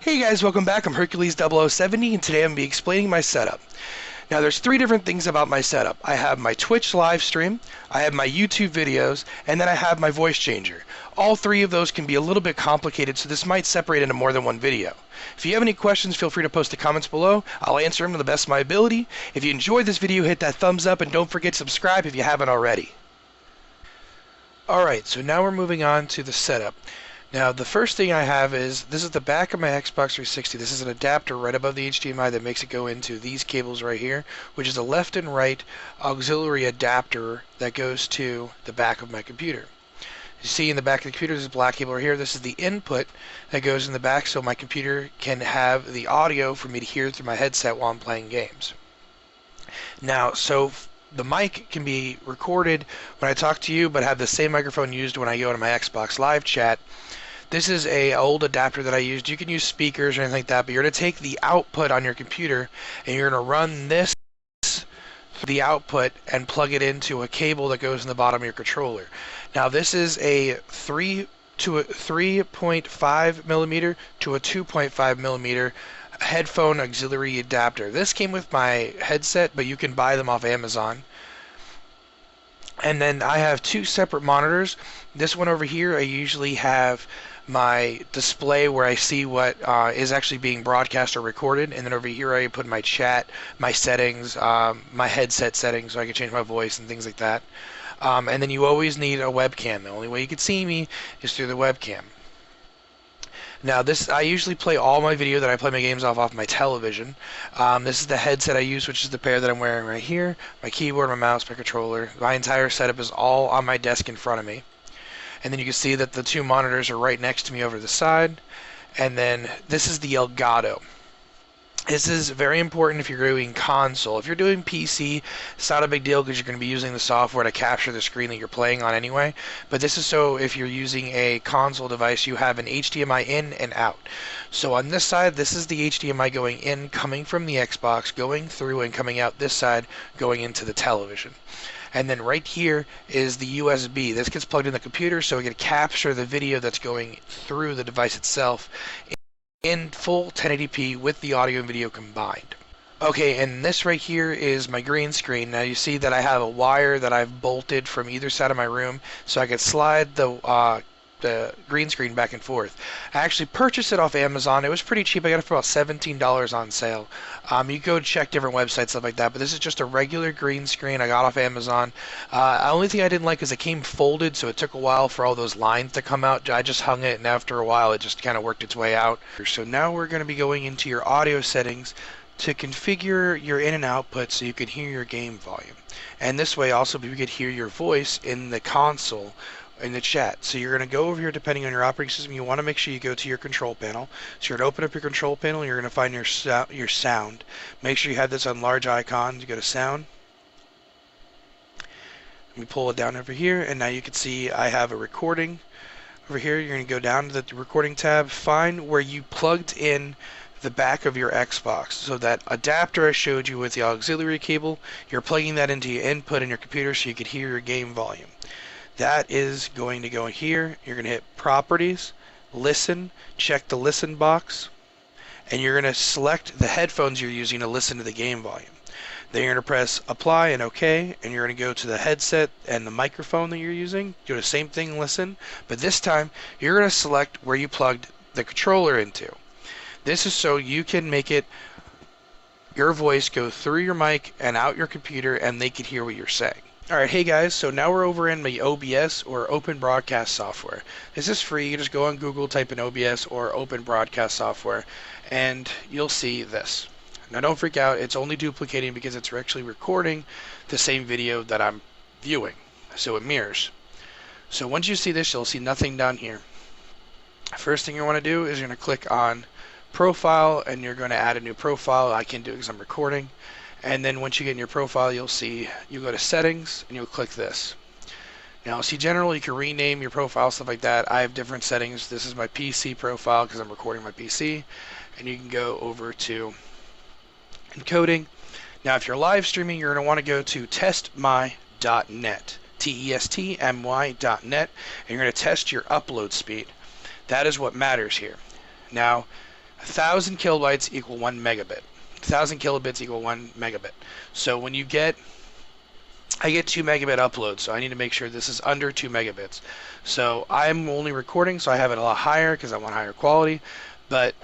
Hey guys, welcome back. I'm Hercules0070 and today I'm going to be explaining my setup. Now there's three different things about my setup. I have my Twitch live stream, I have my YouTube videos, and then I have my voice changer. All three of those can be a little bit complicated, so this might separate into more than one video. If you have any questions, feel free to post the comments below. I'll answer them to the best of my ability. If you enjoyed this video, hit that thumbs up and don't forget to subscribe if you haven't already. Alright, so now we're moving on to the setup. Now the first thing I have is, this is the back of my Xbox 360. This is an adapter right above the HDMI that makes it go into these cables right here, which is a left and right auxiliary adapter that goes to the back of my computer. You see in the back of the computer, there's a black cable right here. This is the input that goes in the back so my computer can have the audio for me to hear through my headset while I'm playing games. Now, so the mic can be recorded when I talk to you, but have the same microphone used when I go into my Xbox Live chat. This is an old adapter that I used. You can use speakers or anything like that, but you're going to take the output on your computer and you're going to run this, the output, and plug it into a cable that goes in the bottom of your controller. Now this is a 3.5 millimeter to a 2.5 millimeter headphone auxiliary adapter. This came with my headset, but you can buy them off Amazon. And then I have two separate monitors. This one over here, I usually have my display where I see what is actually being broadcast or recorded, and then over here I put my chat, my settings, my headset settings so I can change my voice and things like that. And then you always need a webcam. The only way you can see me is through the webcam. Now this, I usually play all my video that I play my games off my television. This is the headset I use, which is the pair that I'm wearing right here. My keyboard, my mouse, my controller. My entire setup is all on my desk in front of me. And then you can see that the two monitors are right next to me over the side. And then this is the Elgato. This is very important if you're doing console. If you're doing PC, it's not a big deal because you're going to be using the software to capture the screen that you're playing on anyway. But this is so if you're using a console device, you have an HDMI in and out. So on this side, this is the HDMI going in, coming from the Xbox, going through and coming out this side, going into the television. And then right here is the USB. This gets plugged in the computer so we can capture the video that's going through the device itself in full 1080p with the audio and video combined. Okay, and this right here is my green screen. Now you see that I have a wire that I've bolted from either side of my room so I can slide the green screen back and forth. I actually purchased it off Amazon. It was pretty cheap. I got it for about $17 on sale. You go check different websites, stuff like that, but this is just a regular green screen I got off Amazon. The only thing I didn't like is it came folded, so it took a while for all those lines to come out. I just hung it, and after a while it just kind of worked its way out. So now we're going to be going into your audio settings to configure your in and output so you can hear your game volume. And this way also you could hear your voice in the console in the chat. So you're going to go over here, depending on your operating system, you want to make sure you go to your control panel. So you're going to open up your control panel and you're going to find your sound. Make sure you have this on large icons. You go to sound. Let me pull it down over here, and now you can see I have a recording. Over here you're going to go down to the recording tab, find where you plugged in the back of your Xbox. So that adapter I showed you with the auxiliary cable, you're plugging that into your input in your computer so you could hear your game volume. That is going to go here. You're going to hit Properties, Listen, check the Listen box, and you're going to select the headphones you're using to listen to the game volume. Then you're going to press Apply and OK, and you're going to go to the headset and the microphone that you're using. Do the same thing, listen, but this time you're going to select where you plugged the controller into. This is so you can make it your voice go through your mic and out your computer, and they can hear what you're saying. Alright, hey guys, so now we're over in my OBS or Open Broadcast software. This is free. You just go on Google, type in OBS or Open Broadcast software, and you'll see this. Now don't freak out, it's only duplicating because it's actually recording the same video that I'm viewing, so it mirrors. So once you see this, you'll see nothing down here. First thing you want to do is you're going to click on Profile, and you're going to add a new profile. I can't do it because I'm recording. And then once you get in your profile, you'll see, you go to Settings, and you'll click this. Now, see, generally, you can rename your profile, stuff like that. I have different settings. This is my PC profile because I'm recording my PC. And you can go over to Encoding. Now, if you're live streaming, you're going to want to go to testmy.net, testmy.net, and you're going to test your upload speed. That is what matters here. Now, 1,000 kilobytes equal 1 megabit. 1,000 kilobits equal 1 megabit. So when you get, I get 2 megabit uploads, so I need to make sure this is under 2 megabits. So I'm only recording, so I have it a lot higher because I want higher quality. But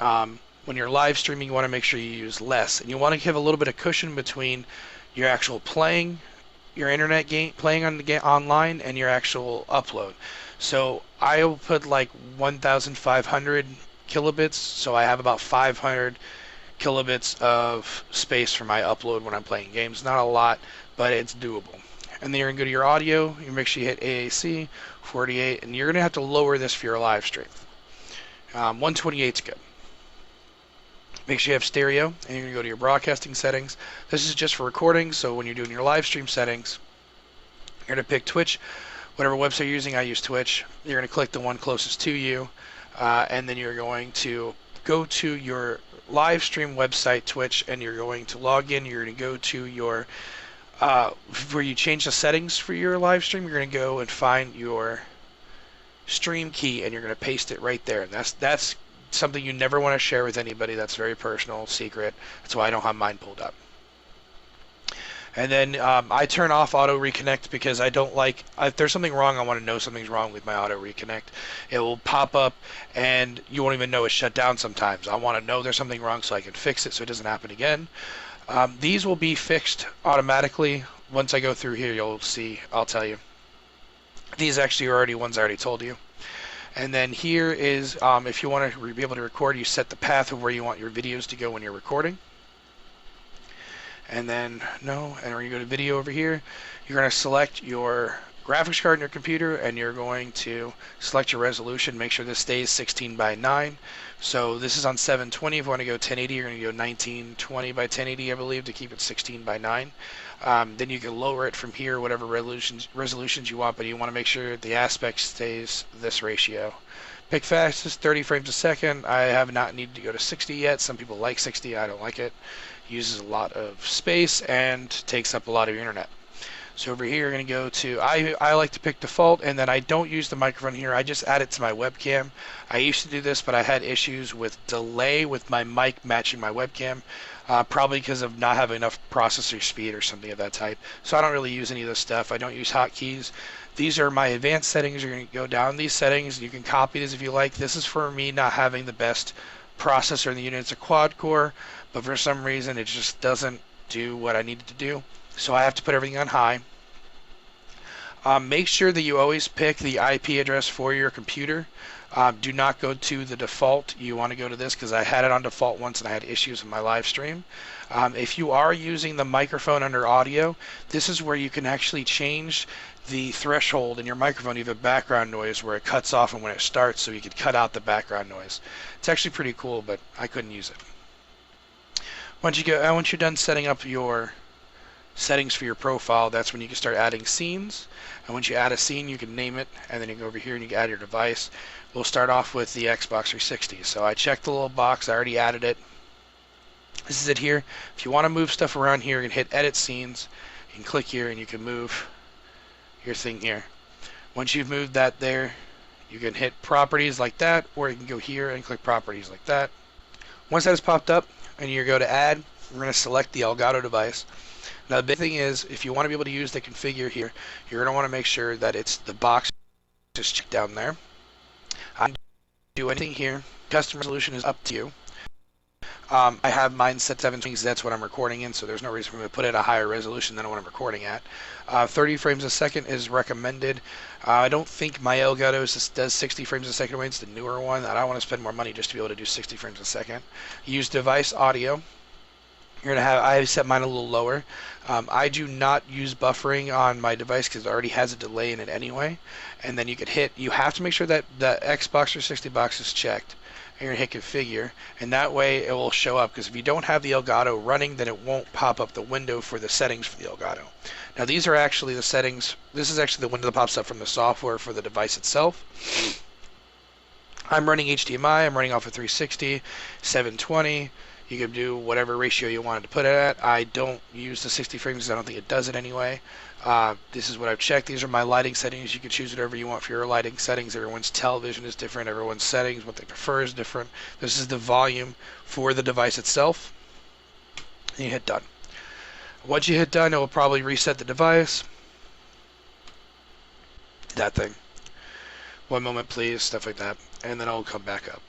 when you're live streaming, you want to make sure you use less, and you want to give a little bit of cushion between your actual playing, your internet game, playing on the game online, and your actual upload. So I'll put like 1,500 kilobits, so I have about 500 kilobits of space for my upload when I'm playing games. Not a lot, but it's doable. And then you're gonna go to your audio. You make sure you hit AAC 48, and you're gonna have to lower this for your live stream. 128 is good. Make sure you have stereo, and you're going to go to your broadcasting settings. This is just for recording, so when you're doing your live stream settings, you're going to pick Twitch. Whatever website you're using, I use Twitch. You're going to click the one closest to you, and then you're going to go to your live stream website, Twitch, and you're going to log in. You're going to go to your, where you change the settings for your live stream, you're going to go and find your stream key, and you're going to paste it right there. And that's something you never want to share with anybody. That's very personal, secret. That's why I don't have mine pulled up. And then I turn off auto reconnect because I don't like, if there's something wrong, I want to know something's wrong with my auto reconnect. It will pop up and you won't even know it's shut down sometimes. I want to know there's something wrong so I can fix it so it doesn't happen again. These will be fixed automatically. Once I go through here, you'll see, I'll tell you. These actually are already ones I already told you. And then here is, if you want to be able to record, you set the path of where you want your videos to go when you're recording. And then, and when you go to video over here, you're going to select your graphics card in your computer, and you're going to select your resolution. Make sure this stays 16 by 9. So this is on 720. If you want to go 1080, you're going to go 1920 by 1080, I believe, to keep it 16 by 9. Then you can lower it from here, whatever resolutions you want, but you want to make sure the aspect stays this ratio. Pick fastest, 30 frames a second. I have not needed to go to 60 yet. Some people like 60. I don't like it. Uses a lot of space and takes up a lot of your internet. So over here, you're going to go to, I like to pick default, and then I don't use the microphone here. I just add it to my webcam. I used to do this, but I had issues with delay with my mic matching my webcam, probably because of not having enough processor speed or something of that type. So I don't really use any of this stuff. I don't use hotkeys. These are my advanced settings. You're going to go down these settings. You can copy this if you like. This is for me not having the best processor in the unit. It's a quad core, but for some reason it just doesn't do what I needed to do. So I have to put everything on high. Make sure that you always pick the IP address for your computer. Do not go to the default. You want to go to this because I had it on default once and I had issues with my live stream. If you are using the microphone under audio, this is where you can actually change the threshold in your microphone. You have a background noise where it cuts off and when it starts, so you could cut out the background noise. It's actually pretty cool, but I couldn't use it. Once you're done setting up your settings for your profile, that's when you can start adding scenes. And once you add a scene, you can name it, and then you go over here and you can add your device. We'll start off with the Xbox 360. So I checked the little box. I already added it. This is it here. If you want to move stuff around here, you can hit Edit Scenes. You can click here and you can move your thing here. Once you've moved that there, you can hit Properties like that, or you can go here and click Properties like that. Once that has popped up and you go to Add, we're going to select the Elgato device. Now the big thing is, if you want to be able to use the configure here, you're going to want to make sure that it's the box just checked down there. I don't do anything here. Custom resolution is up to you. I have mine set 720 because that's what I'm recording in, so there's no reason for me to put it at a higher resolution than what I'm recording at. 30 frames a second is recommended. I don't think my Elgato does 60 frames a second. It's the newer one. I don't want to spend more money just to be able to do 60 frames a second. Use device audio. You're gonna have, I set mine a little lower. I do not use buffering on my device because it already has a delay in it anyway. And then you could hit, you have to make sure that the Xbox 360 box is checked. And you're gonna hit configure, and that way it will show up, because if you don't have the Elgato running, then it won't pop up the window for the settings for the Elgato. Now these are actually the settings. This is actually the window that pops up from the software for the device itself. I'm running HDMI. I'm running off of 360, 720. You can do whatever ratio you wanted to put it at. I don't use the 60 frames because I don't think it does it anyway. This is what I've checked. These are my lighting settings. You can choose whatever you want for your lighting settings. Everyone's television is different. Everyone's settings, what they prefer is different. This is the volume for the device itself. And you hit done. Once you hit done, it will probably reset the device. That thing. One moment, please. Stuff like that. And then it'll come back up.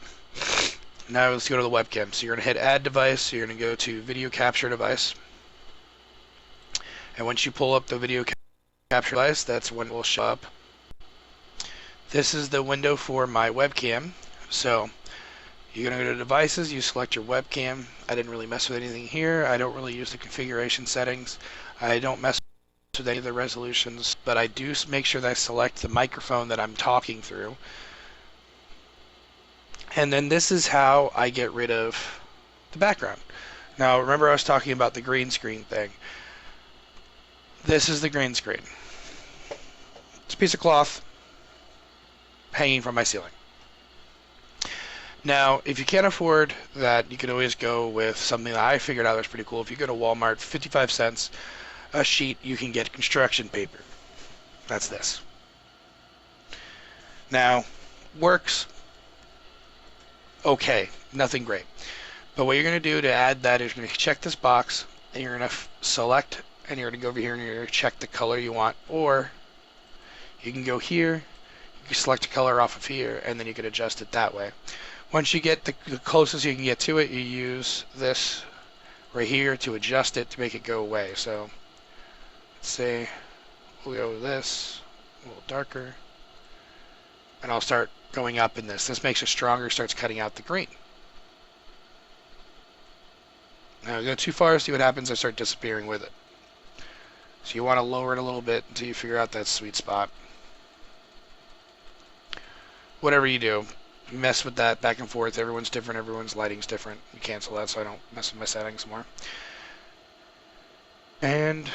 Now let's go to the webcam. So you're going to hit add device. So you're going to go to video capture device. And once you pull up the video capture device, that's when it will show up. This is the window for my webcam. So you're going to go to devices, you select your webcam. I didn't really mess with anything here. I don't really use the configuration settings. I don't mess with any of the resolutions, but I do make sure that I select the microphone that I'm talking through. And then this is how I get rid of the background. Now remember I was talking about the green screen thing. This is the green screen. It's a piece of cloth hanging from my ceiling. Now, if you can't afford that, you can always go with something that I figured out was pretty cool. If you go to Walmart, 55 cents a sheet, you can get construction paper. That's this. Now, works okay, nothing great. But what you're going to do to add that is you're going to check this box, and you're going to select, and you're going to go over here and you're going to check the color you want, or you can go here, you can select a color off of here, and then you can adjust it that way. Once you get the closest you can get to it, you use this right here to adjust it to make it go away. So let's say we'll go with this, a little darker, and I'll start going up in this. This makes it stronger, starts cutting out the green. Now I go too far, see what happens, I start disappearing with it. So you want to lower it a little bit until you figure out that sweet spot. Whatever you do, you mess with that back and forth. Everyone's different, everyone's lighting's different. You cancel that so I don't mess with my settings more. And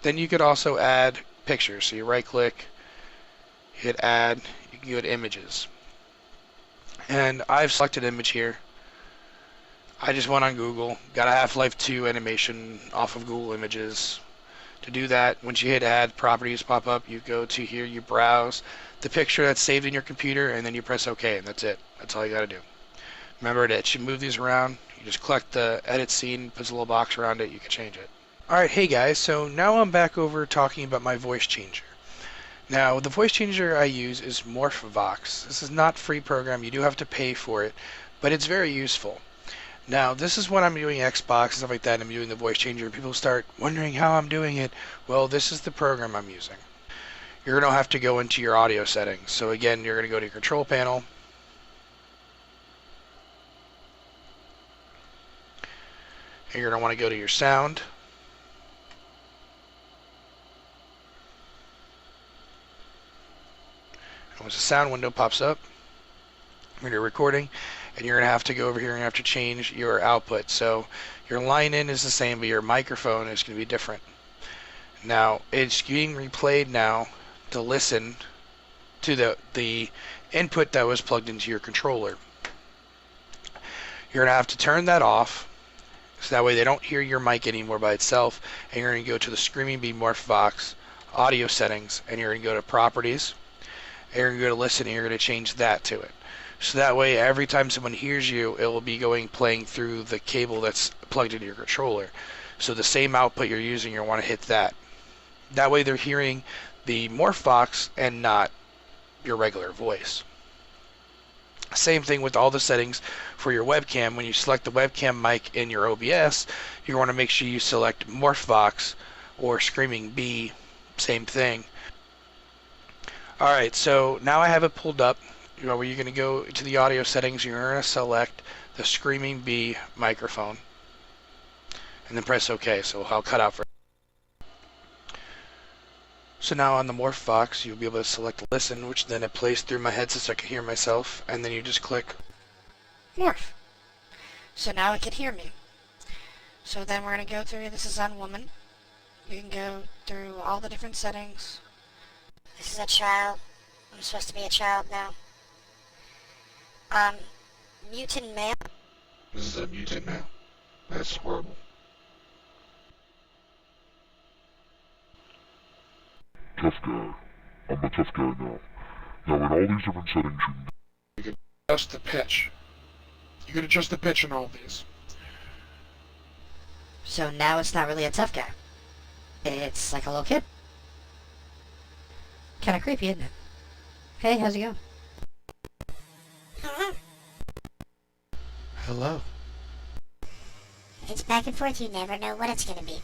then you could also add pictures. So you right click, hit add, you can go to images. And I've selected image here. I just went on Google, got a Half-Life 2 animation off of Google Images. To do that, once you hit add, properties pop up, you go to here, you browse the picture that's saved in your computer, and then you press OK, and that's it. That's all you got to do. Remember that it should move these around. You just click the edit scene, puts a little box around it, you can change it. Alright, hey guys, so now I'm back over talking about my voice changer. Now, the voice changer I use is MorphVox. This is not a free program, you do have to pay for it, but it's very useful. Now, this is when I'm doing Xbox and stuff like that, and I'm doing the voice changer, and people start wondering how I'm doing it. Well, this is the program I'm using. You're going to have to go into your audio settings. So again, you're going to go to your control panel. And you're going to want to go to your sound. And once the sound window pops up, when you're recording, and you're going to have to go over here and have to change your output. So your line in is the same, but your microphone is going to be different. Now, it's being replayed now to listen to the input that was plugged into your controller. You're going to have to turn that off, so that way they don't hear your mic anymore by itself, and you're going to go to the Screaming Bee MorphVox audio settings, and you're going to go to properties, and you're going to go to listen, and you're going to change that to it. So that way, every time someone hears you, it will be playing through the cable that's plugged into your controller. So the same output you're using, you want to hit that. That way they're hearing the MorphVox and not your regular voice. Same thing with all the settings for your webcam. When you select the webcam mic in your OBS, you want to make sure you select MorphVox or Screaming Bee, same thing. Alright, so now I have it pulled up. Where you're going to go to the audio settings, you're going to select the Screaming Bee microphone, and then press OK. So I'll cut out for. So now on the MorphVox, you'll be able to select Listen, which then it plays through my headset so I can hear myself, and then you just click Morph. So now it can hear me. So then we're going to go through, this is on Woman. You can go through all the different settings. This is a child. I'm supposed to be a child now. Mutant male. This is on YouTube now. That's horrible. Tough guy. I'm a tough guy now. Now in all these different settings You can adjust the pitch. You can adjust the pitch in all these. So now it's not really a tough guy. It's like a little kid. Kinda creepy, isn't it? Hey, how's it going? Hello. Hello. It's back and forth. You never know what it's going to be.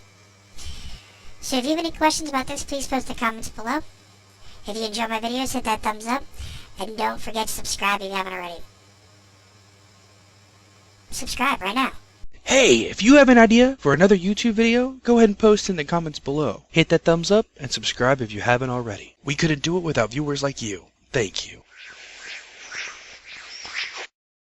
So if you have any questions about this, please post the comments below. If you enjoy my videos, hit that thumbs up. And don't forget to subscribe if you haven't already. Subscribe right now. Hey, if you have an idea for another YouTube video, go ahead and post in the comments below. Hit that thumbs up and subscribe if you haven't already. We couldn't do it without viewers like you. Thank you.